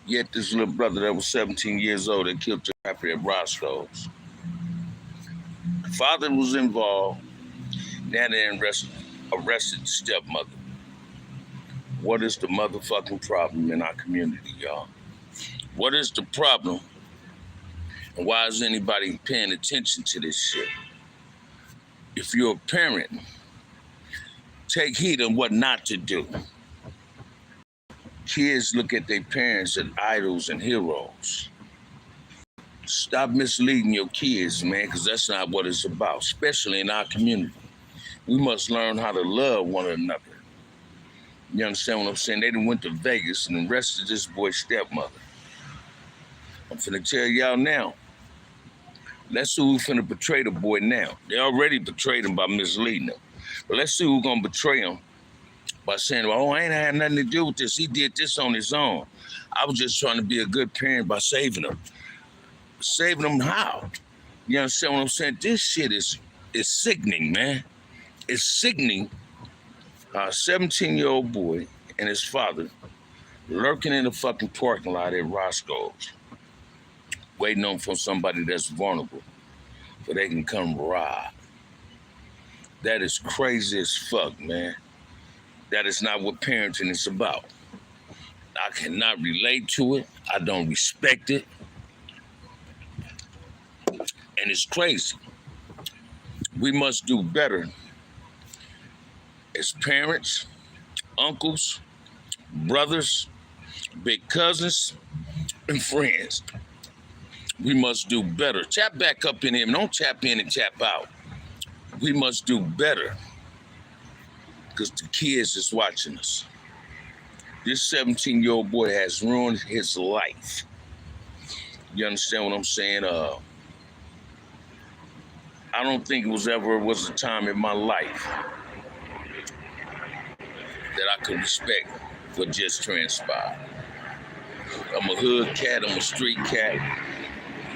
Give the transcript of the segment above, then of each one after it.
Yet this little brother that was 17 years old that killed the rapper at Roscoe's. The father was involved. Now they arrested the stepmother. What is the motherfucking problem in our community, y'all? What is the problem? And why is anybody paying attention to this shit? If you're a parent, take heed of what not to do. Kids look at their parents as idols and heroes. Stop misleading your kids, man, because that's not what it's about, especially in our community. We must learn how to love one another. You understand what I'm saying? They done went to Vegas and arrested this boy's stepmother. I'm finna tell y'all now. Let's see who's finna betray the boy now. They already betrayed him by misleading him. But let's see who's gonna betray him by saying, oh, I ain't had nothing to do with this. He did this on his own. I was just trying to be a good parent by saving him. Saving him how? You understand what I'm saying? This shit is sickening, man. It's sickening. A 17-year-old boy and his father lurking in the fucking parking lot at Roscoe's, waiting on for somebody that's vulnerable so they can come rob. That is crazy as fuck, man. That is not what parenting is about. I cannot relate to it. I don't respect it. And it's crazy. We must do better as parents, uncles, brothers, big cousins, and friends. We must do better. Tap back up in here. Don't tap in and tap out. We must do better because the kids is watching us. This 17-year-old boy has ruined his life. You understand what I'm saying? I don't think it was a time in my life that I could respect what just transpired. I'm a hood cat, I'm a street cat,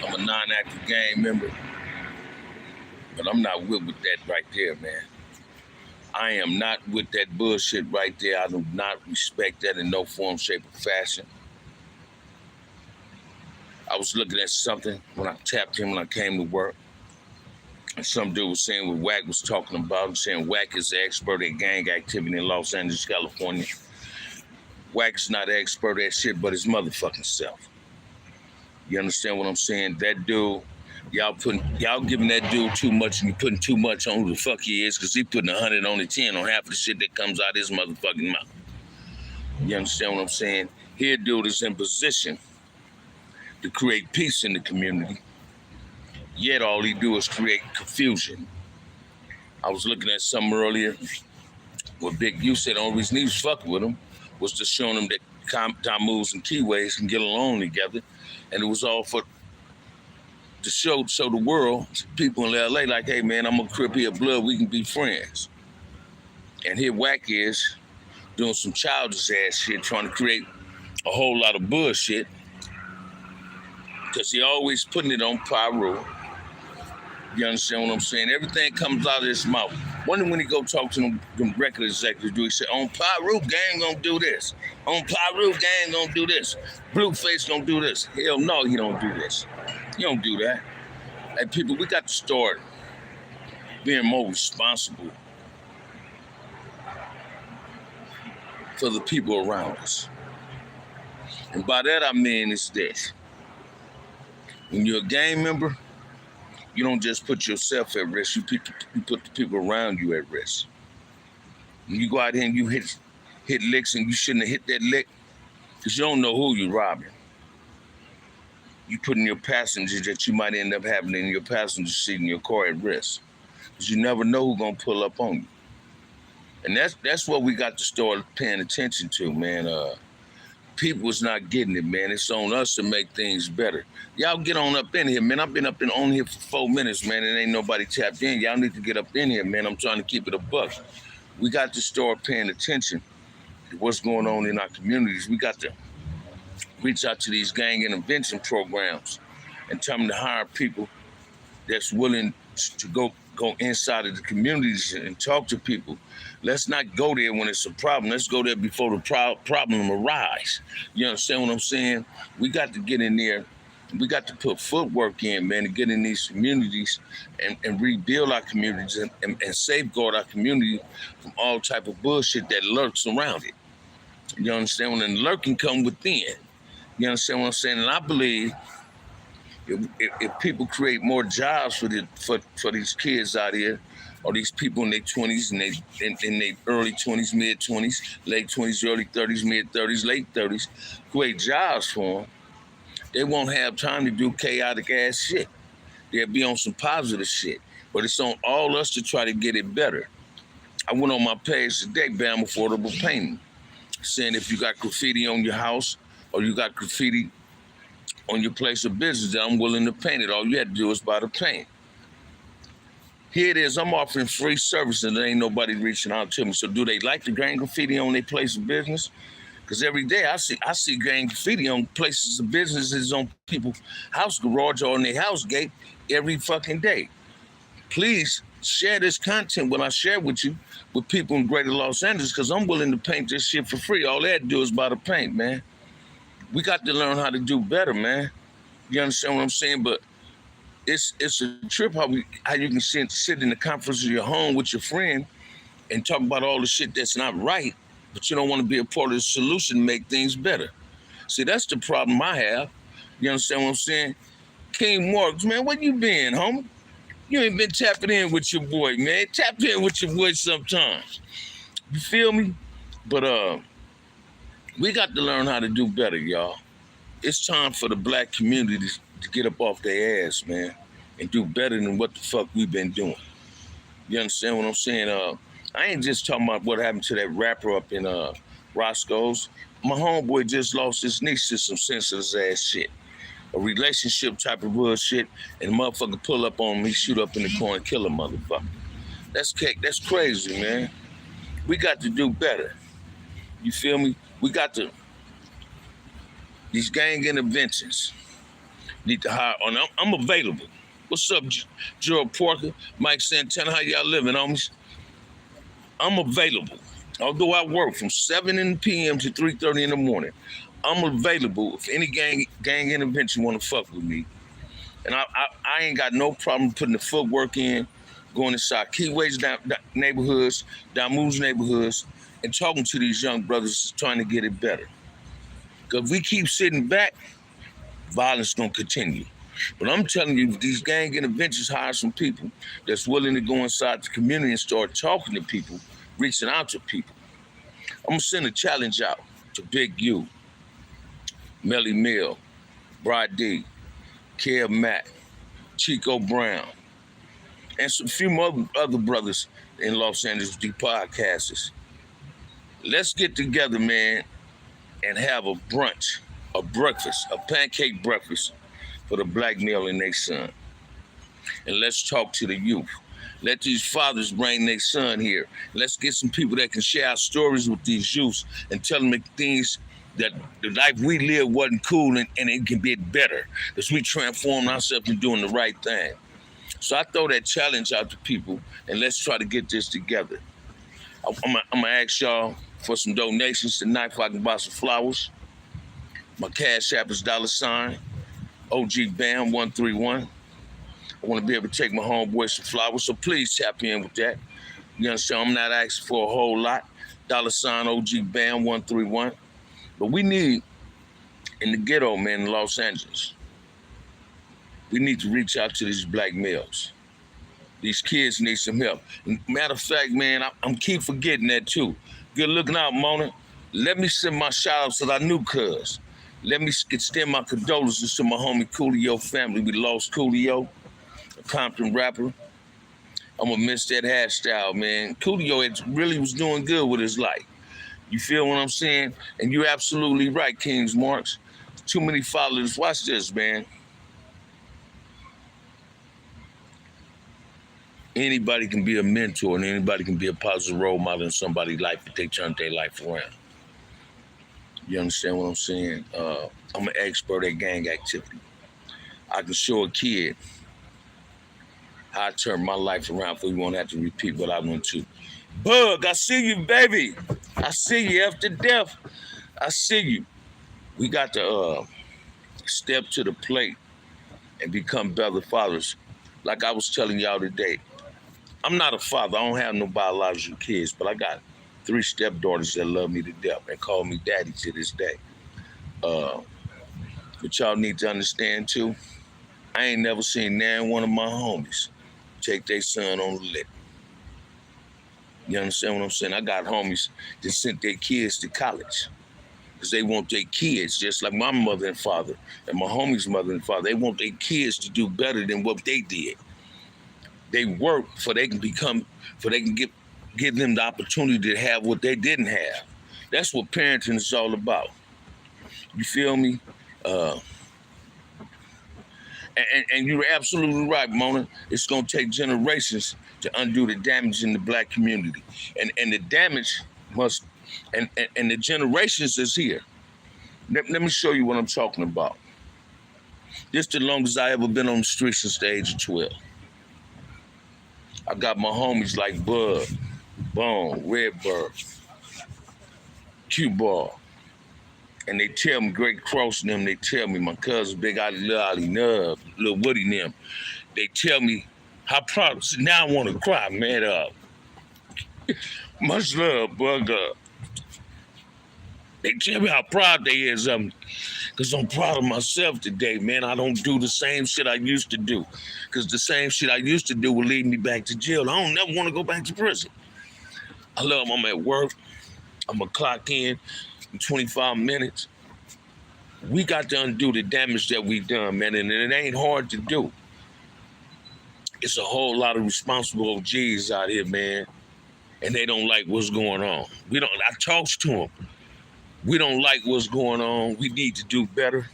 I'm a non-active gang member, but I'm not with that right there, man. I am not with that bullshit right there. I do not respect that in no form, shape, or fashion. I was looking at something when I tapped him when I came to work. And some dude was saying what Wack was talking about, and saying Wack is the expert at gang activity in Los Angeles, California. Wack's not an expert at shit but his motherfucking self. You understand what I'm saying? That dude, y'all giving that dude too much, and you putting too much on who the fuck he is, because he putting 100 on the 10 on half of the shit that comes out of his motherfucking mouth. You understand what I'm saying? Here, dude is in position to create peace in the community. Yet all he do is create confusion. I was looking at something earlier where Big U said the only reason he was fucking with him was to show him that Tammuz and Keyways can get along together. And it was all to show the world, people in LA, like, hey man, I'm a Crip here, blood, we can be friends. And here Wack is doing some childish ass shit, trying to create a whole lot of bullshit. Because he always putting it on Pyro. You understand what I'm saying? Everything comes out of his mouth. Wonder when he go talk to them record executives, do he say, on Pyro, gang gonna do this. On Pyro, gang gonna do this. Blueface gonna do this. Hell no, he don't do this. He don't do that. Hey, people, we got to start being more responsible for the people around us. And by that I mean it's this. When you're a gang member, you don't just put yourself at risk, you put the people around you at risk. When you go out here and you hit licks and you shouldn't have hit that lick, because you don't know who you're robbing. You putting your passengers that you might end up having in your passenger seat in your car at risk. Because you never know who's gonna pull up on you. And that's what we got to start paying attention to, man. People is not getting it, man. It's on us to make things better. Y'all get on up in here, man. I've been on here for 4 minutes, man, and ain't nobody tapped in. Y'all need to get up in here, man. I'm trying to keep it a buck. We got to start paying attention to what's going on in our communities. We got to reach out to these gang intervention programs and tell them to hire people that's willing to go go inside of the communities and talk to people. Let's not go there when it's a problem. Let's go there before the problem arises. You understand what I'm saying? We got to get in there. We got to put footwork in, man, to get in these communities and rebuild our communities and safeguard our community from all type of bullshit that lurks around it. You understand? When the lurking come within. You understand what I'm saying? And I believe if people create more jobs for these kids out here, or these people in their 20s and in their early 20s, mid 20s, late 20s, early 30s, mid 30s, late 30s, create jobs for them, they won't have time to do chaotic ass shit. They'll be on some positive shit. But it's on all us to try to get it better. I went on my page today, Bam Affordable Painting, saying if you got graffiti on your house or you got graffiti on your place of business, that I'm willing to paint it. All you had to do is buy the paint. Here it is, I'm offering free service and there ain't nobody reaching out to me. So do they like the gang graffiti on their place of business? Because every day I see gang graffiti on places of businesses, on people's house garage or on their house gate every fucking day. Please share this content when I share with you with people in greater Los Angeles, because I'm willing to paint this shit for free. All they had to do is buy the paint, man. We got to learn how to do better, man. You understand what I'm saying? But it's a trip how you can sit in the comforts of your home with your friend and talk about all the shit that's not right, but you don't want to be a part of the solution to make things better. See, that's the problem I have. You understand what I'm saying? King Marks, man, where you been, homie? You ain't been tapping in with your boy, man. Tap in with your boy sometimes. You feel me? But we got to learn how to do better, y'all. It's time for the black community to get up off their ass, man, and do better than what the fuck we've been doing. You understand what I'm saying? I ain't just talking about what happened to that rapper up in Roscoe's. My homeboy just lost his niece to some senseless ass shit. A relationship type of bullshit, and the motherfucker pull up on me, shoot up in the car and kill a motherfucker. That's crazy, man. We got to do better. You feel me? We got to, these gang interventions need to hire on. I'm available. What's up, Gerald Porker, Mike Santana? How y'all living, homies? I'm available. Although I work from 7 p.m. to 3:30 in the morning, I'm available if any gang intervention want to fuck with me. And I ain't got no problem putting the footwork in, going inside Keyways neighborhoods, Damu's neighborhoods, and talking to these young brothers trying to get it better. Because if we keep sitting back, violence gonna continue. But I'm telling you, these gang interventions hire some people that's willing to go inside the community and start talking to people, reaching out to people. I'm gonna send a challenge out to Big U, Melly Mill, Brad D, Kev Mack, Chico Brown, and some few other brothers in Los Angeles, the podcasters. Let's get together, man, and have a brunch, a breakfast, a pancake breakfast for the black male and their son. And let's talk to the youth. Let these fathers bring their son here. Let's get some people that can share our stories with these youths and tell them the things that the life we live wasn't cool and it can get better as we transform ourselves and doing the right thing. So I throw that challenge out to people, and let's try to get this together. I'm gonna ask y'all for some donations tonight so I can buy some flowers. My cash app is $ OG Bam 131. I want to be able to take my homeboy some flowers, so please tap in with that. You understand? I'm not asking for a whole lot. $ OG Bam 131. But we need, in the ghetto, man, in Los Angeles, we need to reach out to these black males. These kids need some help. Matter of fact, man, I'm keep forgetting that too. Good looking out, Mona. Let me send my shout outs to our new cuz. Let me extend my condolences to my homie Coolio family. We lost Coolio, a Compton rapper. I'm gonna miss that hairstyle, man. Coolio really was doing good with his life. You feel what I'm saying? And you're absolutely right, Kings Marks. Too many followers. Watch this, man. Anybody can be a mentor and anybody can be a positive role model in somebody's life if they turn their life around. You understand what I'm saying? I'm an expert at gang activity. I can show a kid how I turned my life around so you won't have to repeat what I went to. Bug, I see you, baby. I see you after death. I see you. We got to step to the plate and become better fathers. Like I was telling y'all today, I'm not a father. I don't have no biological kids, but I got 3 stepdaughters that love me to death and call me daddy to this day. But y'all need to understand too, I ain't never seen nan one of my homies take their son on the lick. You understand what I'm saying? I got homies that sent their kids to college because they want their kids, just like my mother and father and my homie's mother and father, they want their kids to do better than what they did. They work for they can give them the opportunity to have what they didn't have. That's what parenting is all about. You feel me? And you're absolutely right, Mona. It's gonna take generations to undo the damage in the black community. And the damage must and the generations is here. Let me show you what I'm talking about. This the longest I ever been on the street since the age of 12. I got my homies like Bud, Bone, Redbird, Q-Ball. And they tell me, Great Cross and them, they tell me, my cousin, Big Ali, Lil Ali Nub, Lil Woody and them, they tell me how proud, now I want to cry, man. Much love, Bug. They tell me how proud they is of me, because I'm proud of myself today, man. I don't do the same shit I used to do, because the same shit I used to do will lead me back to jail. I don't never want to go back to prison. I love them. I'm at work. I'm going to clock in 25 minutes. We got to undo the damage that we done, man, and it ain't hard to do. It's a whole lot of responsible OGs out here, man, and they don't like what's going on. I talks to them. We don't like what's going on. We need to do better.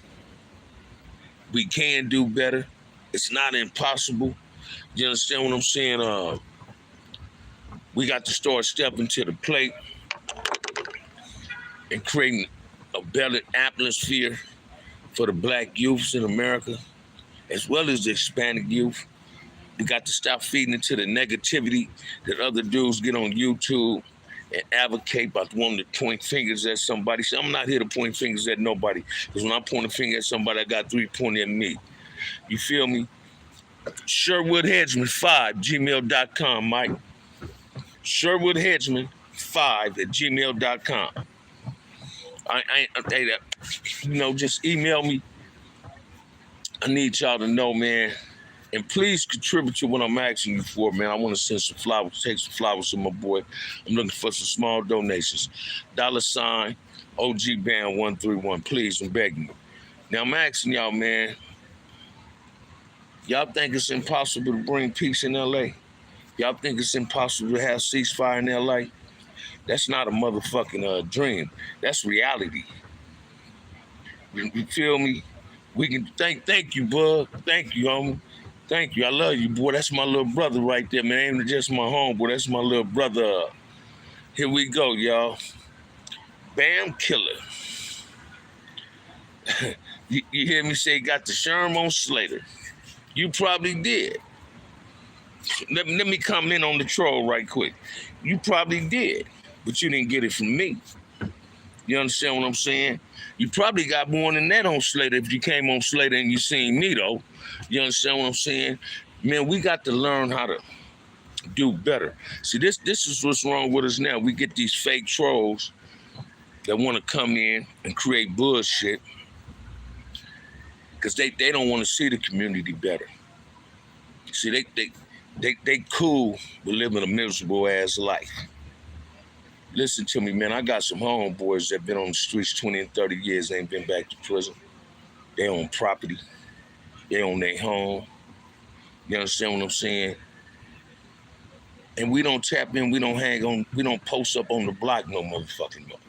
We can do better. It's not impossible. You understand what I'm saying? We got to start stepping to the plate and creating a better atmosphere for the black youths in America, as well as the Hispanic youth. We got to stop feeding into the negativity that other dudes get on YouTube and advocate about wanting to point fingers at somebody. So I'm not here to point fingers at nobody, because when I point a finger at somebody, I got 3 pointing at me. You feel me? Sherwood Hedgeman 5 gmail.com, Mike. Sherwood Hedgeman 5 at gmail.com. Just email me. I need y'all to know, man. And please contribute to what I'm asking you for, man. I want to send some flowers, take some flowers to my boy. I'm looking for some small donations. $ OG Band 131. Please, I'm begging you. Now I'm asking y'all, man. Y'all think it's impossible to bring peace in LA? Y'all think it's impossible to have ceasefire in LA? That's not a motherfucking dream. That's reality. You feel me? We can thank you, bud. Thank you, homie. Thank you. I love you, boy. That's my little brother right there, man. Ain't just my homeboy. That's my little brother. Here we go, y'all. Bam Killer. you hear me say got the Sherm on Slater. You probably did. Let me comment on the troll right quick. You probably did, but you didn't get it from me. You understand what I'm saying? You probably got more than that on Slater if you came on Slater and you seen me, though. You understand what I'm saying? Man, we got to learn how to do better. See, this is what's wrong with us now. We get these fake trolls that want to come in and create bullshit because they don't want to see the community better. See, they cool with living a miserable ass life. Listen to me, man. I got some homeboys that been on the streets 20 and 30 years, ain't been back to prison. They own property. They own their home. You understand what I'm saying? And we don't tap in, we don't post up on the block no motherfucking more.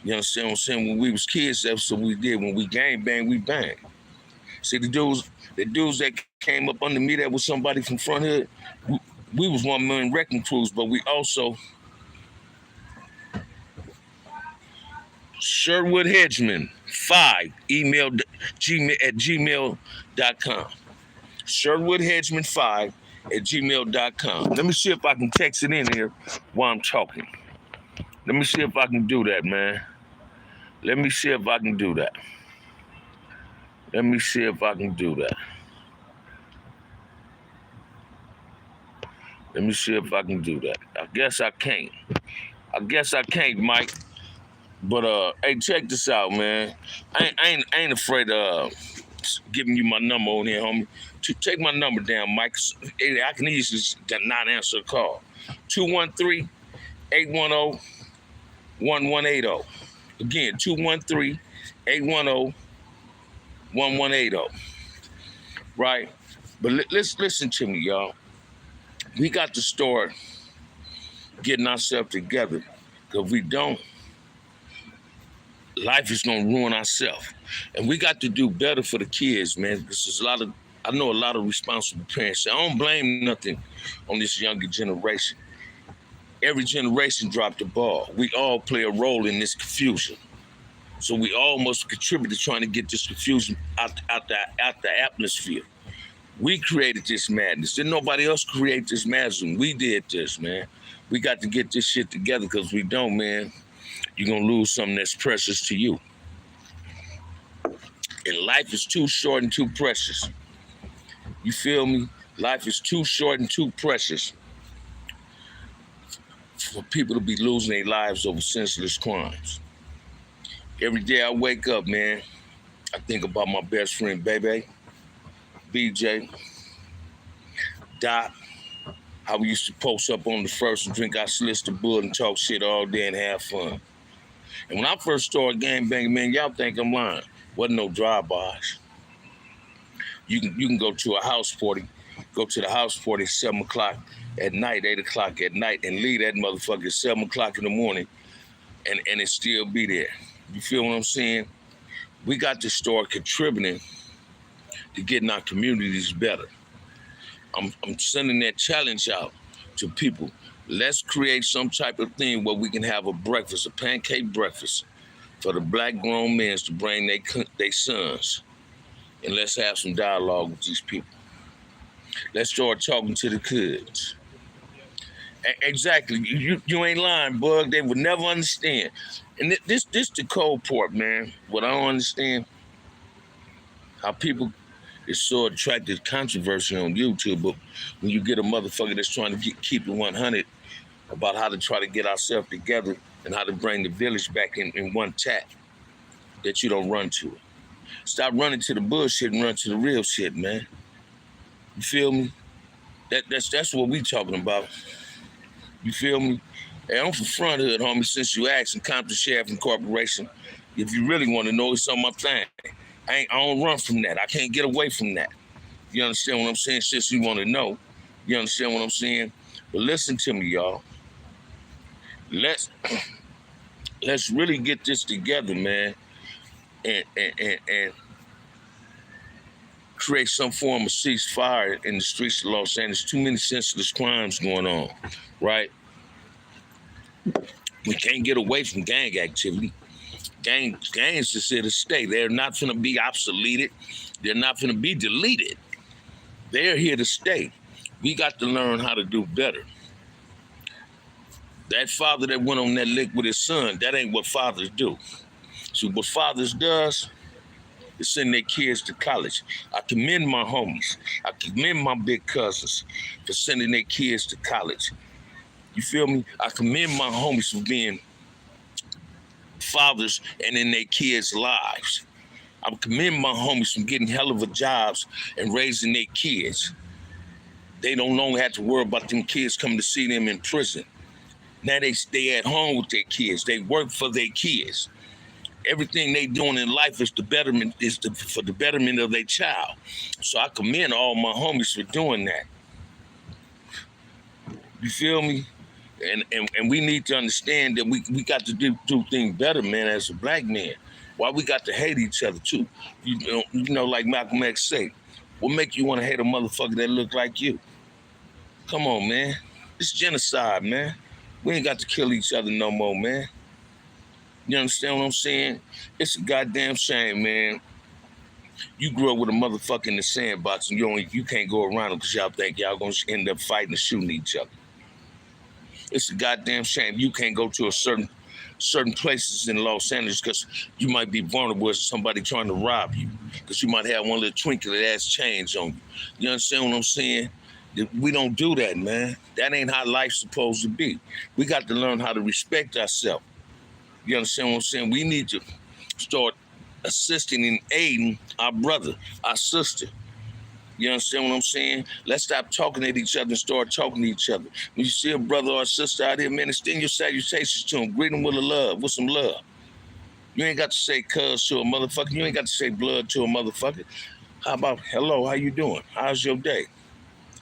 You understand what I'm saying? When we was kids, that's what we did. When we gang bang, we bang. See, the dudes that came up under me that was somebody from Front Hood, we was 1 million wrecking crews, but we also Sherwood Hedgeman 5 gmail at gmail.com. SherwoodHedgeman5@gmail.com. Let me see if I can text it in here while I'm talking. Let me see if I can do that, man. Let me see if I can do that. Let me see if I can do that. Let me see if I can do that. I guess I can't. Mike. But hey, check this out, man. I ain't afraid of giving you my number on here, homie. Take my number down, Mike. I can easily not answer a call. 213-810-1180. Again, 213-810-1180. Right? But let's listen to me, y'all. We got to start getting ourselves together. Because if we don't, life is gonna ruin ourselves. And we got to do better for the kids, man. Because there's I know a lot of responsible parents. I don't blame nothing on this younger generation. Every generation dropped the ball. We all play a role in this confusion. So we all must contribute to trying to get this confusion out the atmosphere. We created this madness. Didn't nobody else create this madness? We did this, man. We got to get this shit together, because we don't, man, you're going to lose something that's precious to you. And life is too short and too precious. You feel me? Life is too short and too precious for people to be losing their lives over senseless crimes. Every day I wake up, man, I think about my best friend, Bebe, BJ, Doc, how we used to post up on the first and drink our Slister Bud and talk shit all day and have fun. And when I first started gang banging, man, y'all think I'm lying. Wasn't no drive-bys. You can go to a house party, go to the house party at 7 o'clock at night, 8 o'clock at night, and leave that motherfucker at 7 o'clock in the morning, and it still be there. You feel what I'm saying? We got to start contributing to getting our communities better. I'm sending that challenge out to people. Let's create some type of thing where we can have a breakfast, a pancake breakfast, for the black grown men to bring their sons. And let's have some dialogue with these people. Let's start talking to the kids. Exactly. You ain't lying, Bug. They would never understand. And this the cold part, man. What I don't understand, how people is so attracted to controversy on YouTube, but when you get a motherfucker that's trying to keep it 100 about how to try to get ourselves together and how to bring the village back in one tap, that you don't run to it. Stop running to the bullshit and run to the real shit, man. You feel me? That's what we talking about. You feel me? Hey, I'm from Front Hood, homie, since you asked, in Compton Sheriff Incorporation. If you really want to know, it's on my thing. I don't run from that. I can't get away from that. You understand what I'm saying? Since you want to know. You understand what I'm saying? But listen to me, y'all. Let's really get this together, man, and create some form of ceasefire in the streets of Los Angeles. Too many senseless crimes going on, right? We can't get away from gang activity. Gangs is here to stay. They're not going to be obsoleted. They're not going to be deleted. They're here to stay. We got to learn how to do better. That father that went on that lick with his son, that ain't what fathers do. So what fathers does is send their kids to college. I commend my homies. I commend my big cousins for sending their kids to college. You feel me? I commend my homies for being fathers and in their kids' lives. I commend my homies from getting hell of a jobs and raising their kids. They don't longer have to worry about them kids coming to see them in prison. Now they stay at home with their kids. They work for their kids. Everything they doing in life is for the betterment of their child. So I commend all my homies for doing that. You feel me? And we need to understand that we got to do things better, man, as a black man. Why we got to hate each other too? You know, like Malcolm X say, what make you want to hate a motherfucker that look like you? Come on, man. It's genocide, man. We ain't got to kill each other no more, man. You understand what I'm saying? It's a goddamn shame, man, You grew up with a motherfucker in the sandbox, and you can't go around them because y'all think y'all gonna end up fighting and shooting each other. It's a goddamn shame you can't go to a certain places in Los Angeles because you might be vulnerable to somebody trying to rob you, because you might have one little twinkle ass change on you. You understand what I'm saying? We don't do that, man. That ain't how life's supposed to be. We got to learn how to respect ourselves. You understand what I'm saying? We need to start assisting and aiding our brother, our sister. You understand what I'm saying? Let's stop talking at each other and start talking to each other. When you see a brother or a sister out here, man, extend your salutations to them. Greet them with some love. You ain't got to say cuz to a motherfucker. You ain't got to say blood to a motherfucker. How about, hello, how you doing? How's your day?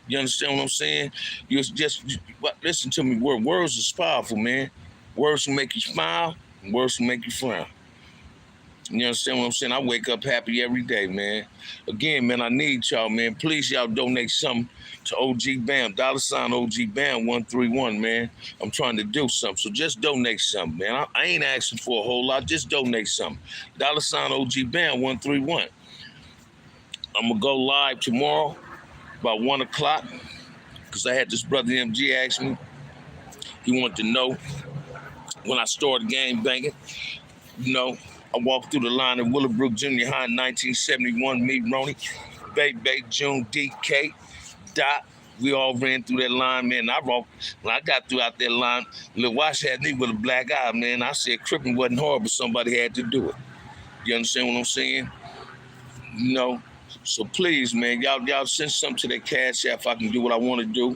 You understand what I'm saying? Listen to me. Words is powerful, man. Words will make you smile, and words will make you frown. You understand what I'm saying? I wake up happy every day, man. Again, man, I need y'all, man. Please, y'all donate something to OG Bam. $ OG Bam 131, man. I'm trying to do something. So just donate something, man. I ain't asking for a whole lot. Just donate something. $ OG Bam 131. I'm going to go live tomorrow about 1 o'clock because I had this brother MG ask me. He wanted to know when I started game banging. You know, I walked through the line at Willowbrook Junior High in 1971. Me, Ronnie, Bay, June, DK, Dot. We all ran through that line, man. When I got throughout that line, Lil Wash had me with a black eye, man. I said cripping wasn't hard, but somebody had to do it. You understand what I'm saying? You know, so please, man, y'all send something to that Cash App if I can do what I want to do.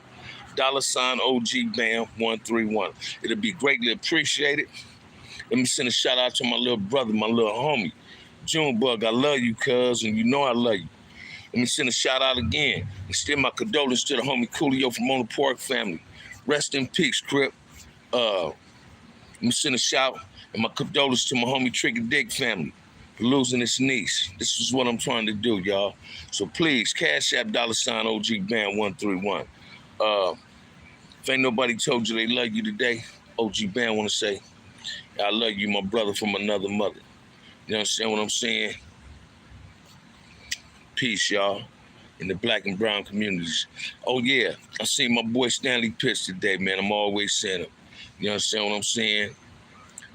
$ OG Bam 131. It'll be greatly appreciated. Let me send a shout out to my little brother, my little homie, Junebug. I love you, cuz, and you know I love you. Let me send a shout out again. Extend my condolences to the homie Coolio from On the Park family. Rest in peace, Crip. Let me send a shout and my condolences to my homie Trigger Dick family for losing his niece. This is what I'm trying to do, y'all. So please, Cash App $ OG Bam 131. If ain't nobody told you they love you today, OG Bam want to say, I love you, my brother from another mother. You understand what I'm saying? Peace, y'all, in the black and brown communities. Oh, yeah, I seen my boy Stanley Pitts today, man. I'm always saying him. You understand what I'm saying?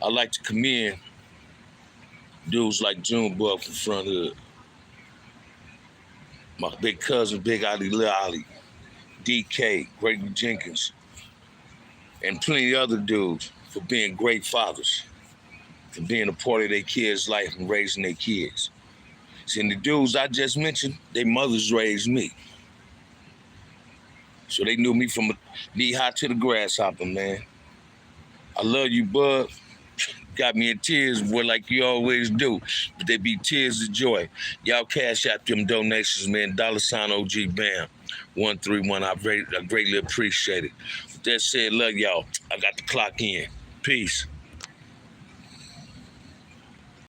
I like to commend dudes like Junebug from Front Hood. My big cousin, Big Ali, Lil Ali, DK, Gregory Jenkins, and plenty of other dudes for being great fathers, for being a part of their kids' life and raising their kids. See, and the dudes I just mentioned, their mothers raised me. So they knew me from knee high to the grasshopper, man. I love you, bud. Got me in tears, boy, like you always do. But they be tears of joy. Y'all cash out them donations, man. $ OG Bam 131. I greatly appreciate it. With that said, love y'all. I got to clock in. Peace.